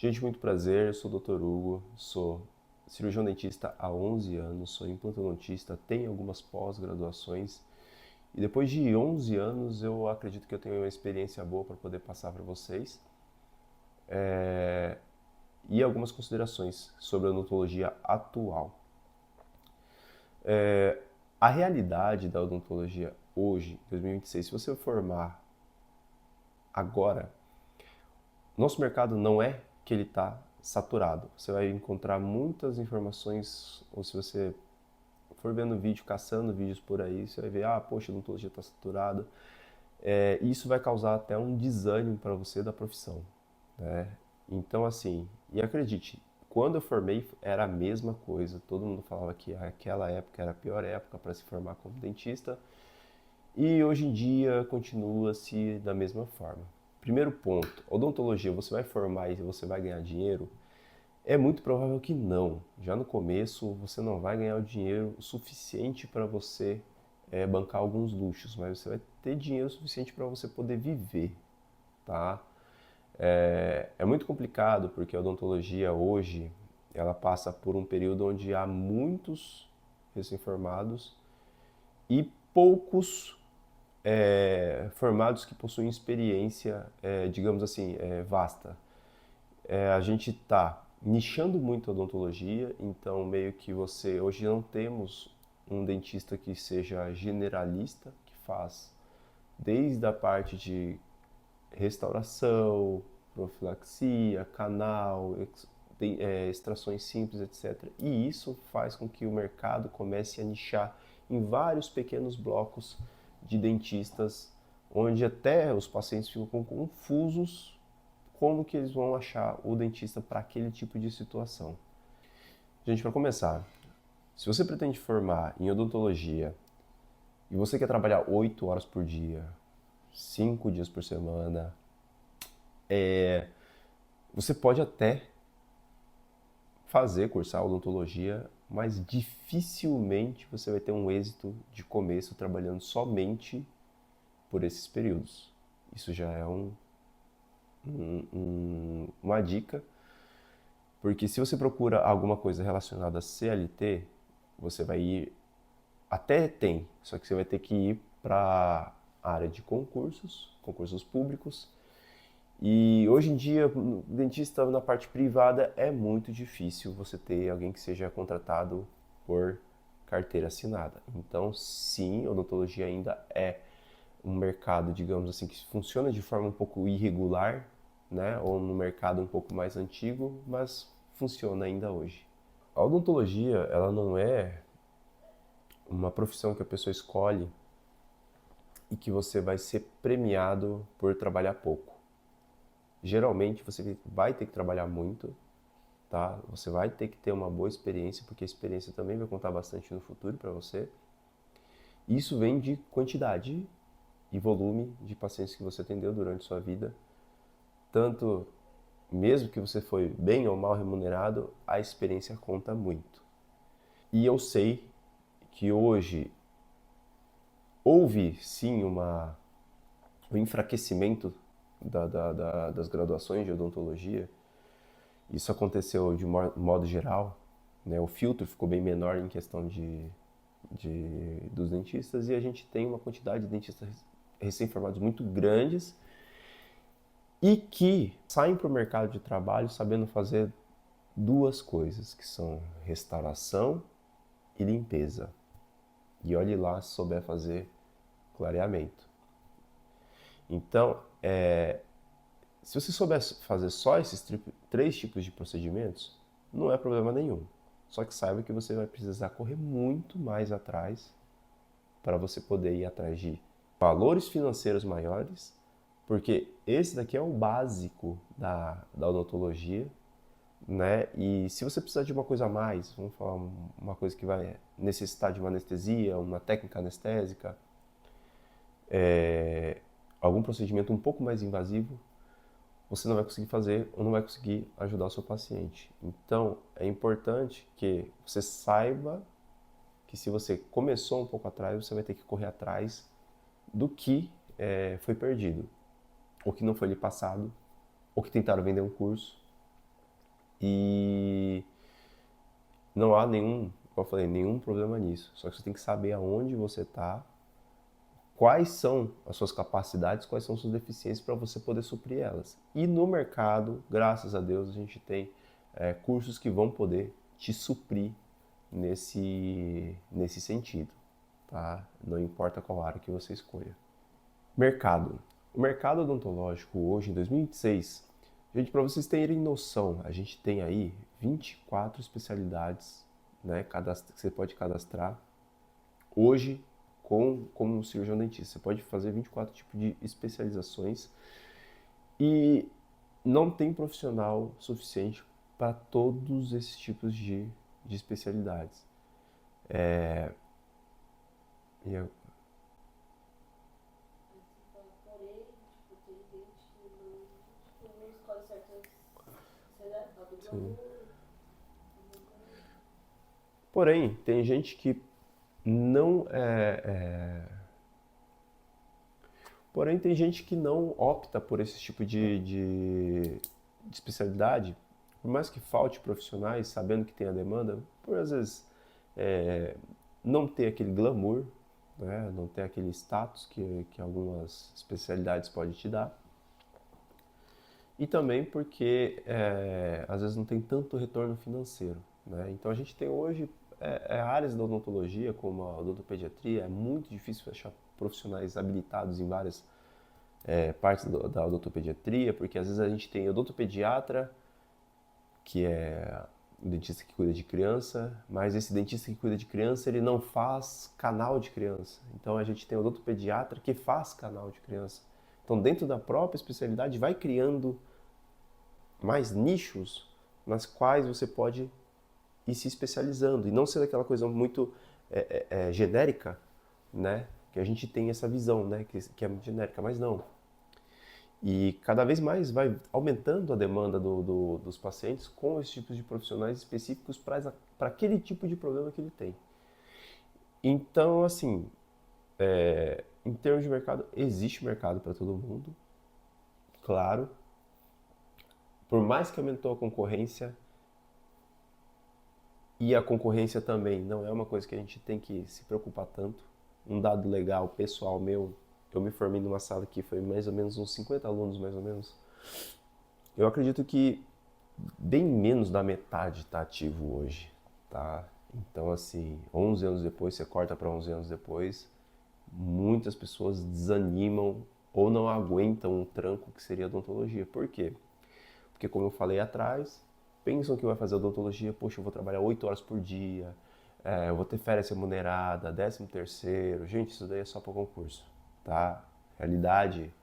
Gente, muito prazer, eu sou o Dr. Hugo, sou cirurgião dentista há 11 anos, sou implantodontista, tenho algumas pós-graduações e depois de 11 anos eu acredito que eu tenho uma experiência boa para poder passar para vocês e algumas considerações sobre a odontologia atual. A realidade da odontologia hoje, 2026, se você formar agora, nosso mercado não é que ele está saturado. Você vai encontrar muitas informações, ou se você for vendo vídeo, caçando vídeos por aí, você vai ver, poxa, a odontologia está saturada. Isso vai causar até um desânimo para você da profissão, né? Então, assim, e acredite, quando eu formei era a mesma coisa. Todo mundo falava que aquela época era a pior época para se formar como dentista. E hoje em dia continua-se da mesma forma. Primeiro ponto, odontologia, você vai formar e você vai ganhar dinheiro? É muito provável que não. Já no começo você não vai ganhar o dinheiro suficiente para você bancar alguns luxos, mas você vai ter dinheiro suficiente para você poder viver, tá? É muito complicado porque a odontologia hoje ela passa por um período onde há muitos recém-formados e poucos formados que possuem experiência, digamos assim, vasta. A gente está nichando muito a odontologia, então meio que você hoje não temos um dentista que seja generalista, que faz desde a parte de restauração, profilaxia, canal, extrações simples, etc. E isso faz com que o mercado comece a nichar em vários pequenos blocos de dentistas, onde até os pacientes ficam confusos como que eles vão achar o dentista para aquele tipo de situação. Gente, para começar, se você pretende formar em odontologia e você quer trabalhar 8 horas por dia, 5 dias por semana, você pode até cursar odontologia, mas dificilmente você vai ter um êxito de começo trabalhando somente por esses períodos. Isso já é uma dica, porque se você procura alguma coisa relacionada a CLT, você vai ir, até tem, só que você vai ter que ir para a área de concursos públicos. E hoje em dia, dentista na parte privada é muito difícil você ter alguém que seja contratado por carteira assinada. Então, sim, odontologia ainda é um mercado, digamos assim, que funciona de forma um pouco irregular, né? Ou no mercado um pouco mais antigo, mas funciona ainda hoje. A odontologia, ela não é uma profissão que a pessoa escolhe e que você vai ser premiado por trabalhar pouco. Geralmente você vai ter que trabalhar muito, tá? Você vai ter que ter uma boa experiência, porque a experiência também vai contar bastante no futuro para você. Isso vem de quantidade e volume de pacientes que você atendeu durante sua vida. Tanto, mesmo que você foi bem ou mal remunerado, a experiência conta muito. E eu sei que hoje houve sim um enfraquecimento das graduações de odontologia. Isso aconteceu de modo geral, né? O filtro ficou bem menor em questão dos dentistas e a gente tem uma quantidade de dentistas recém-formados muito grandes e que saem para o mercado de trabalho sabendo fazer duas coisas, que são restauração e limpeza. E olhe lá se souber fazer clareamento. Então, se você souber fazer só esses três tipos de procedimentos, não é problema nenhum. Só que saiba que você vai precisar correr muito mais atrás para você poder ir atrás de valores financeiros maiores, porque esse daqui é o básico da odontologia, né? E se você precisar de uma coisa a mais, vamos falar uma coisa que vai necessitar de uma anestesia, uma técnica anestésica, algum procedimento um pouco mais invasivo, você não vai conseguir fazer ou não vai conseguir ajudar o seu paciente. Então, é importante que você saiba que se você começou um pouco atrás, você vai ter que correr atrás do que foi perdido, ou que não foi lhe passado, ou que tentaram vender um curso. E não há nenhum, como eu falei, nenhum problema nisso. Só que você tem que saber aonde você está, quais são as suas capacidades, quais são suas deficiências para você poder suprir elas. E no mercado, graças a Deus, a gente tem cursos que vão poder te suprir nesse sentido, tá? Não importa qual área que você escolha. Mercado. O mercado odontológico hoje, em 2026, gente, para vocês terem noção, a gente tem aí 24 especialidades, né, que você pode cadastrar hoje como um cirurgião dentista. Você pode fazer 24 tipos de especializações e não tem profissional suficiente para todos esses tipos de especialidades. E eu- sim. Porém, tem gente que não porém, tem gente que não opta por esse tipo de especialidade, por mais que falte profissionais, sabendo que tem a demanda, por às vezes é, não ter aquele glamour, né, não ter aquele status que algumas especialidades podem te dar. E também porque às vezes não tem tanto retorno financeiro, né? Então a gente tem hoje áreas da odontologia, como a odontopediatria, é muito difícil achar profissionais habilitados em várias partes da odontopediatria, porque às vezes a gente tem odontopediatra, que é o dentista que cuida de criança, mas esse dentista que cuida de criança, ele não faz canal de criança. Então a gente tem odontopediatra que faz canal de criança. Então dentro da própria especialidade vai criando mais nichos nas quais você pode ir se especializando e não ser aquela coisa muito genérica, né? Que a gente tem essa visão, né? Que é muito genérica, mas não. E cada vez mais vai aumentando a demanda dos pacientes com esses tipos de profissionais específicos para aquele tipo de problema que ele tem. Então, assim, em termos de mercado, existe mercado para todo mundo, claro. Por mais que aumentou a concorrência, e a concorrência também não é uma coisa que a gente tem que se preocupar tanto. Um dado legal, pessoal meu, eu me formei numa sala que foi mais ou menos uns 50 alunos, mais ou menos. Eu acredito que bem menos da metade está ativo hoje, tá? Então, assim, 11 anos depois, você corta para 11 anos depois, muitas pessoas desanimam ou não aguentam o tranco que seria a odontologia. Por quê? Porque, como eu falei atrás, pensam que vai fazer odontologia, poxa, eu vou trabalhar 8 horas por dia, eu vou ter férias remunerada, 13º. Gente, isso daí é só para concurso, tá? A realidade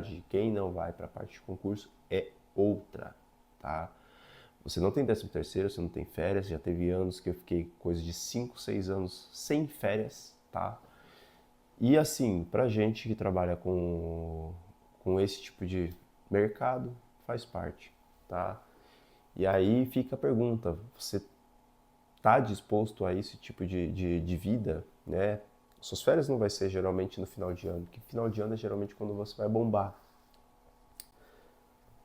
de quem não vai para a parte de concurso é outra, tá? Você não tem 13º, você não tem férias, já teve anos que eu fiquei coisa de 5, 6 anos sem férias, tá? E assim, pra gente que trabalha com esse tipo de mercado, faz parte, tá? E aí fica a pergunta, você tá disposto a esse tipo de vida, né? Suas férias não vai ser geralmente no final de ano, porque final de ano é geralmente quando você vai bombar.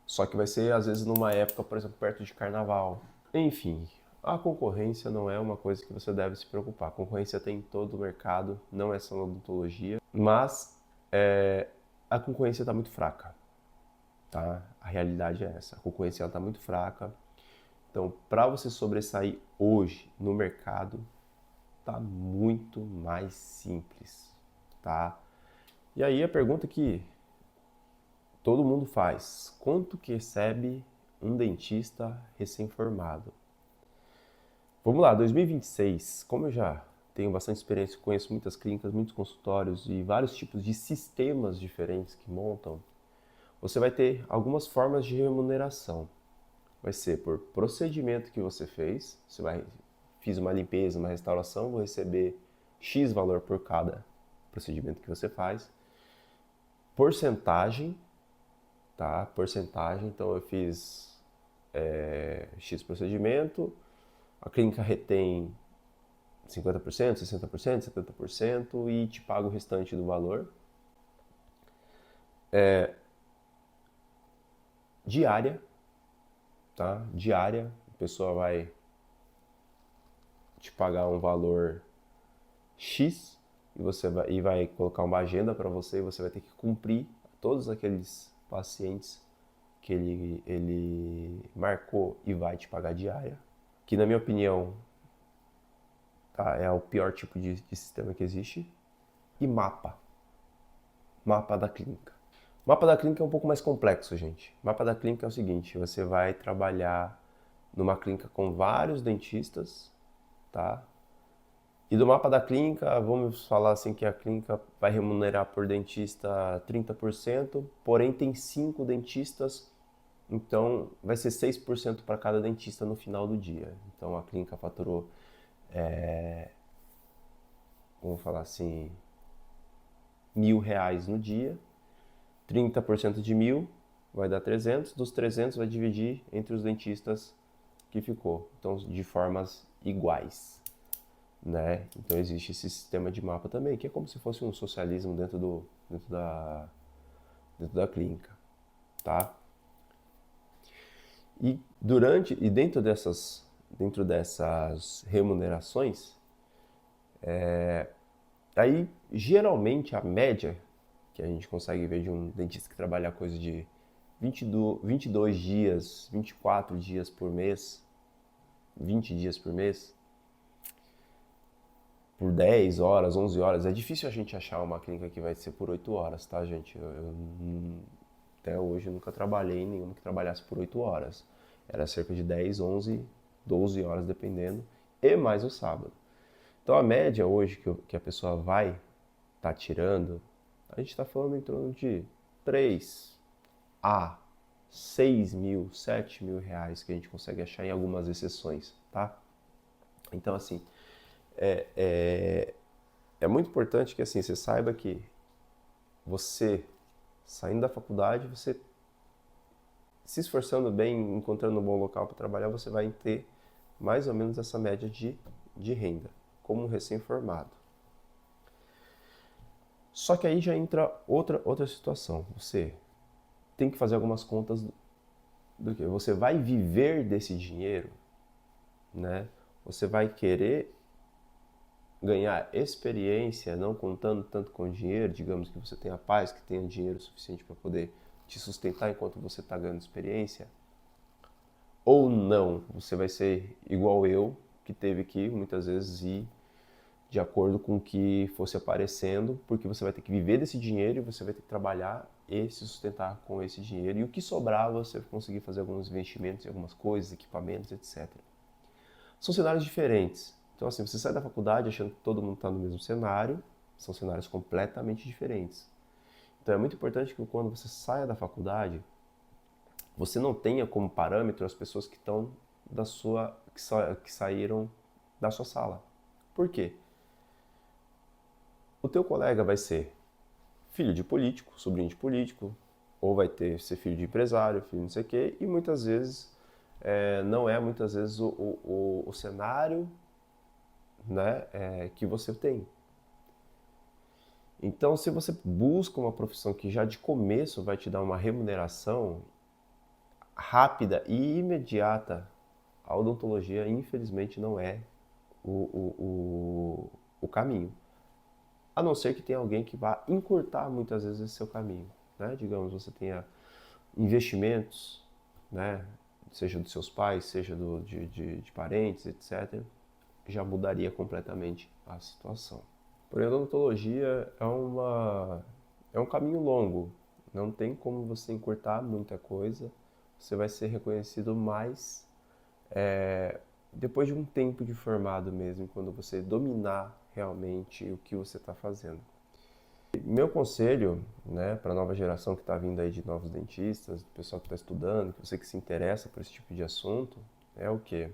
Só que vai ser às vezes numa época, por exemplo, perto de carnaval. Enfim, a concorrência não é uma coisa que você deve se preocupar. A concorrência tem em todo o mercado, não é só na odontologia, mas a concorrência está muito fraca, tá? A realidade é essa, a concorrência está muito fraca. Então, para você sobressair hoje no mercado, tá muito mais simples, tá? E aí a pergunta que todo mundo faz: quanto que recebe um dentista recém-formado? Vamos lá, 2026, como eu já tenho bastante experiência, conheço muitas clínicas, muitos consultórios e vários tipos de sistemas diferentes que montam, você vai ter algumas formas de remuneração. Vai ser por procedimento que você fez, fiz uma limpeza, uma restauração, vou receber X valor por cada procedimento que você faz. Porcentagem, tá? Porcentagem, então eu fiz X procedimento, a clínica retém 50%, 60%, 70% e te paga o restante do valor. Diária, tá? Diária, a pessoa vai te pagar um valor X e vai colocar uma agenda para você e você vai ter que cumprir todos aqueles pacientes que ele marcou e vai te pagar diária. Que na minha opinião, tá, é o pior tipo de sistema que existe. E mapa. Mapa da clínica. Mapa da clínica é um pouco mais complexo, gente. Mapa da clínica é o seguinte, você vai trabalhar numa clínica com vários dentistas, tá? E do mapa da clínica, vamos falar assim que a clínica vai remunerar por dentista 30%, porém tem 5 dentistas, então vai ser 6% para cada dentista no final do dia. Então a clínica faturou, vamos falar assim, R$ 1.000 no dia, 30% de 1.000 vai dar 300, dos 300 vai dividir entre os dentistas que ficou, então de formas iguais. Né? Então existe esse sistema de mapa também, que é como se fosse um socialismo dentro da clínica, tá? E dentro dessas remunerações, aí geralmente a média que a gente consegue ver de um dentista que trabalha coisa de 22 dias, 24 dias por mês, 20 dias por mês, por 10 horas, 11 horas. É difícil a gente achar uma clínica que vai ser por 8 horas, tá, gente? Até hoje eu nunca trabalhei em nenhuma que trabalhasse por 8 horas. Era cerca de 10, 11, 12 horas, dependendo, e mais o sábado. Então a média hoje que a pessoa vai tá tirando, a gente está falando em torno de 3 a 6 mil, 7 mil reais que a gente consegue achar em algumas exceções, tá? Então assim, é muito importante que assim, você saiba que você, saindo da faculdade, você se esforçando bem, encontrando um bom local para trabalhar, você vai ter mais ou menos essa média de renda, como um recém-formado. Só que aí já entra outra situação. Você tem que fazer algumas contas do que? Você vai viver desse dinheiro, né? Você vai querer ganhar experiência, não contando tanto com dinheiro, digamos que você tenha paz, que tenha dinheiro suficiente para poder te sustentar enquanto você está ganhando experiência, ou não, você vai ser igual eu, que teve que muitas vezes ir de acordo com o que fosse aparecendo, porque você vai ter que viver desse dinheiro e você vai ter que trabalhar e se sustentar com esse dinheiro, e o que sobrar você vai conseguir fazer alguns investimentos em algumas coisas, equipamentos, etc. São cenários diferentes. Então assim, você sai da faculdade achando que todo mundo está no mesmo cenário, são cenários completamente diferentes. Então é muito importante que quando você saia da faculdade, você não tenha como parâmetro as pessoas que estão que saíram da sua sala. Por quê? O teu colega vai ser filho de político, sobrinho de político, ou vai ser filho de empresário, filho de não sei o quê, e muitas vezes não é muitas vezes o cenário, né, que você tem. Então, se você busca uma profissão que já de começo vai te dar uma remuneração rápida e imediata, a odontologia, infelizmente, não é o caminho. A não ser que tenha alguém que vá encurtar muitas vezes esse seu caminho, né? Digamos, você tenha investimentos, né? Seja dos seus pais, seja de parentes, etc., já mudaria completamente a situação. Porém, a odontologia é um caminho longo, não tem como você encurtar muita coisa, você vai ser reconhecido mais depois de um tempo de formado mesmo, quando você dominar realmente o que você está fazendo. Meu conselho, né, para a nova geração que está vindo aí de novos dentistas, do pessoal que está estudando, você que se interessa por esse tipo de assunto, é o quê?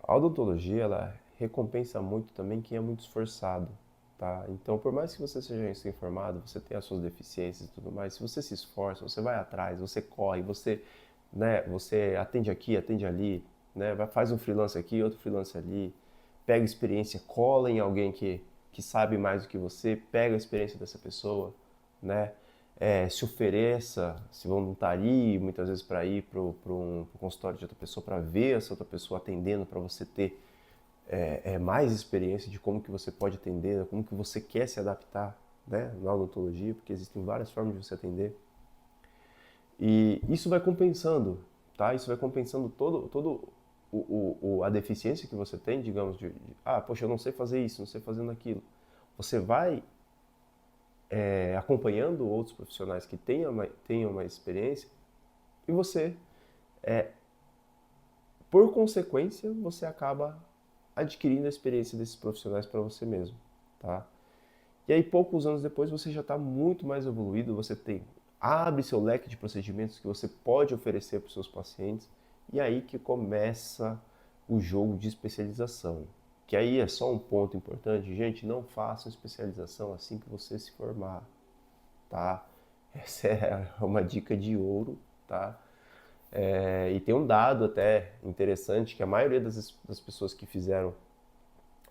A odontologia, ela recompensa muito também quem é muito esforçado, tá? Então, por mais que você seja recém-formado, você tenha as suas deficiências e tudo mais, se você se esforça, você vai atrás, você corre, você atende aqui, atende ali, né? Faz um freelance aqui, outro freelance ali, pega experiência, cola em alguém que sabe mais do que você, pega a experiência dessa pessoa, né? se ofereça, se voluntarie muitas vezes para ir para um consultório de outra pessoa, para ver essa outra pessoa atendendo, para você ter mais experiência de como que você pode atender, como que você quer se adaptar, né, na odontologia, porque existem várias formas de você atender. E isso vai compensando, tá? Isso vai compensando todo a deficiência que você tem, digamos, poxa, eu não sei fazer isso, não sei fazer aquilo. Você vai acompanhando outros profissionais que tenham mais experiência e você, por consequência, você acaba adquirindo a experiência desses profissionais para você mesmo, tá? E aí, poucos anos depois, você já está muito mais evoluído, abre seu leque de procedimentos que você pode oferecer para os seus pacientes, e aí que começa o jogo de especialização. Que aí é só um ponto importante, gente, não façam especialização assim que você se formar, tá? Essa é uma dica de ouro, tá? E tem um dado até interessante, que a maioria das pessoas que fizeram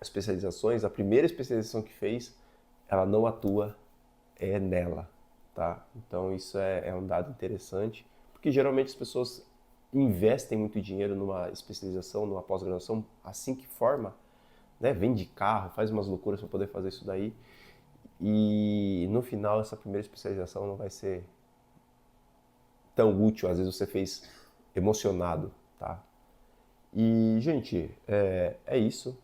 especializações, a primeira especialização que fez, ela não atua nela, tá? Então isso é um dado interessante, porque geralmente as pessoas investem muito dinheiro numa especialização, numa pós-graduação, assim que forma, né? Vende carro, faz umas loucuras para poder fazer isso daí, e no final essa primeira especialização não vai ser tão útil, às vezes você fez emocionado, tá? E, gente, é isso.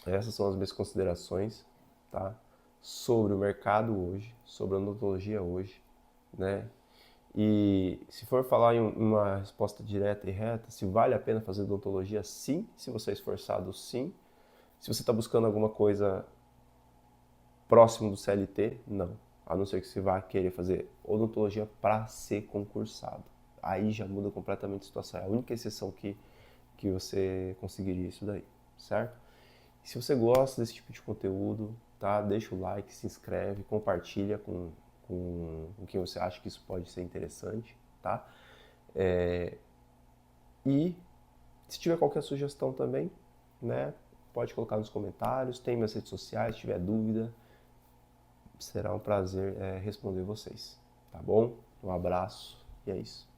Essas são as minhas considerações, tá? Sobre o mercado hoje, sobre a odontologia hoje, né? E se for falar em uma resposta direta e reta, se vale a pena fazer odontologia, sim. Se você é esforçado, sim. Se você está buscando alguma coisa próximo do CLT, não. A não ser que você vá querer fazer odontologia para ser concursado. Aí já muda completamente a situação. É a única exceção que você conseguiria isso daí, certo? E se você gosta desse tipo de conteúdo, tá? Deixa o like, se inscreve, compartilha com quem você acha que isso pode ser interessante, tá? E se tiver qualquer sugestão também, né? Pode colocar nos comentários, tem minhas redes sociais, se tiver dúvida, será um prazer responder vocês, tá bom? Um abraço e é isso.